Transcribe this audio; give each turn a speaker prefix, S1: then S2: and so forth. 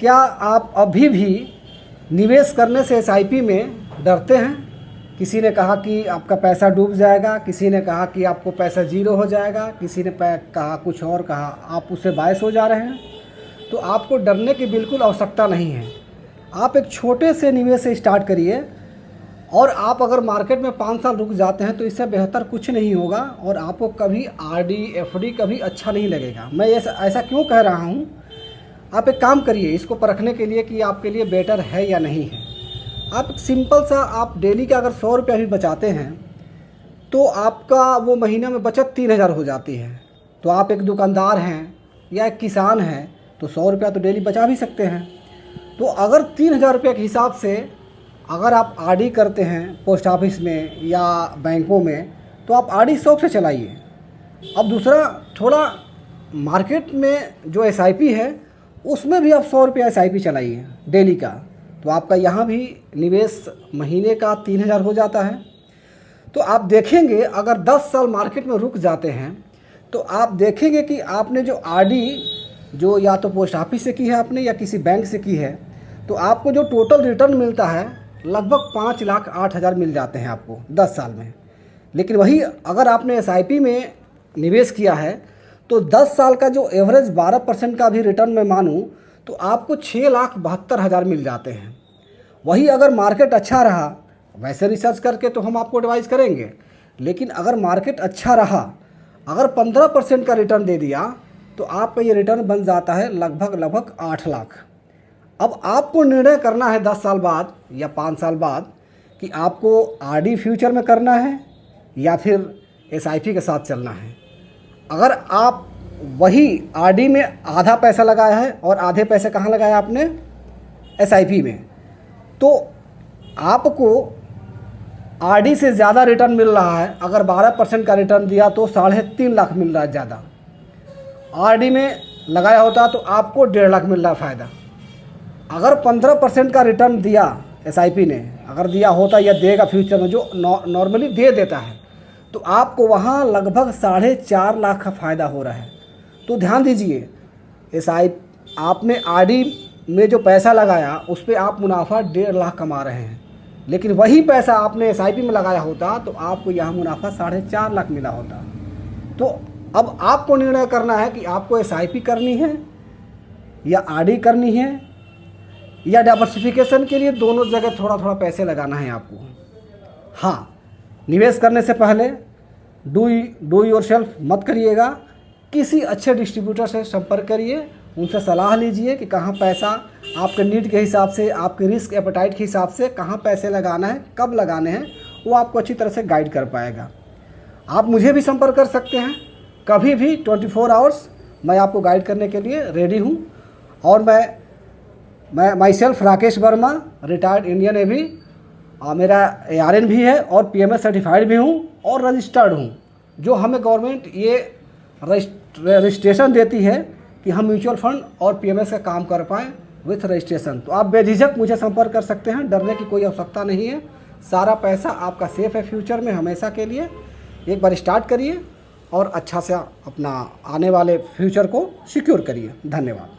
S1: क्या आप अभी भी निवेश करने से एसआईपी में डरते हैं? किसी ने कहा कि आपका पैसा डूब जाएगा, किसी ने कहा कि आपको पैसा ज़ीरो हो जाएगा, किसी ने कहा कुछ और कहा, आप उससे बायस हो जा रहे हैं। तो आपको डरने की बिल्कुल आवश्यकता नहीं है। आप एक छोटे से निवेश से स्टार्ट करिए, और आप अगर मार्केट में 5 साल रुक जाते हैं तो इससे बेहतर कुछ नहीं होगा, और आपको कभी आरडी एफडी कभी अच्छा नहीं लगेगा। मैं ये ऐसा क्यों कह रहा हूँ, आप एक काम करिए इसको परखने के लिए कि आपके लिए बेटर है या नहीं है। आप सिंपल सा, आप डेली का अगर 100 रुपया भी बचाते हैं तो आपका वो महीने में बचत 3000 हो जाती है। तो आप एक दुकानदार हैं या एक किसान हैं तो 100 रुपया तो डेली बचा भी सकते हैं। तो अगर 3000 रुपये के हिसाब से अगर आप आरडी करते हैं पोस्ट ऑफिस में या बैंकों में, तो आप आरडी शौक से चलाइए। अब दूसरा, थोड़ा मार्केट में जो एसआईपी है उसमें भी आप 100 रुपया एसआईपी चलाइए डेली का, तो आपका यहाँ भी निवेश महीने का 3000 हो जाता है। तो आप देखेंगे अगर 10 साल मार्केट में रुक जाते हैं तो आप देखेंगे कि आपने जो आरडी जो या तो पोस्ट ऑफिस से की है आपने या किसी बैंक से की है, तो आपको जो टोटल रिटर्न मिलता है लगभग 5,08,000 मिल जाते हैं आपको 10 साल में। लेकिन वही अगर आपने एसआईपी में निवेश किया है तो 10 साल का जो एवरेज 12% का भी रिटर्न मैं मानूं तो आपको 6,72,000 मिल जाते हैं। वही अगर मार्केट अच्छा रहा, वैसे रिसर्च करके तो हम आपको एडवाइस करेंगे, लेकिन अगर मार्केट अच्छा रहा, अगर 15% का रिटर्न दे दिया तो आपका ये रिटर्न बन जाता है लगभग 8 लाख। अब आपको निर्णय करना है 10 साल बाद या 5 साल बाद कि आपको आरडी फ्यूचर में करना है या फिर एसआईपी के साथ चलना है। अगर आप वही आरडी में आधा पैसा लगाया है और आधे पैसे कहाँ लगाया आपने, एसआईपी में, तो आपको आरडी से ज़्यादा रिटर्न मिल रहा है। अगर 12% का रिटर्न दिया तो 3.5 लाख मिल रहा है ज़्यादा। आरडी में लगाया होता तो आपको 1.5 लाख मिल रहा है फ़ायदा। अगर 15% का रिटर्न दिया एसआईपी ने, अगर दिया होता या देगा फ्यूचर में, जो नॉर्मली दे देता है, तो आपको वहाँ लगभग 4.5 लाख का फ़ायदा हो रहा है। तो ध्यान दीजिए, आपने आरडी में जो पैसा लगाया उस पर आप मुनाफा 1.5 लाख कमा रहे हैं, लेकिन वही पैसा आपने एसआईपी में लगाया होता तो आपको यहाँ मुनाफा 4.5 लाख मिला होता। तो अब आपको निर्णय करना है कि आपको एसआईपी करनी है या आरडी करनी है, या डाइवर्सिफिकेशन के लिए दोनों जगह थोड़ा थोड़ा पैसे लगाना है आपको। हाँ, निवेश करने से पहले डू योरसेल्फ मत करिएगा, किसी अच्छे डिस्ट्रीब्यूटर से संपर्क करिए, उनसे सलाह लीजिए कि कहाँ पैसा आपके नीड के हिसाब से, आपके रिस्क एपेटाइट के हिसाब से कहाँ पैसे लगाना है, कब लगाने हैं, वो आपको अच्छी तरह से गाइड कर पाएगा। आप मुझे भी संपर्क कर सकते हैं कभी भी, 24 आवर्स मैं आपको गाइड करने के लिए रेडी हूँ। और मैं my self Rakesh Verma, retired Indian navy, मेरा ARN भी है और PMS सर्टिफाइड भी हूँ और रजिस्टर्ड हूँ, जो हमें गवर्नमेंट ये रजिस्ट्रेशन देती है कि हम म्यूचुअल फंड और PMS का काम कर पाएँ विथ रजिस्ट्रेशन। तो आप बेझिझक मुझे संपर्क कर सकते हैं, डरने की कोई आवश्यकता नहीं है। सारा पैसा आपका सेफ है फ्यूचर में हमेशा के लिए। एक बार स्टार्ट करिए और अच्छा से अपना आने वाले फ्यूचर को सिक्योर करिए। धन्यवाद।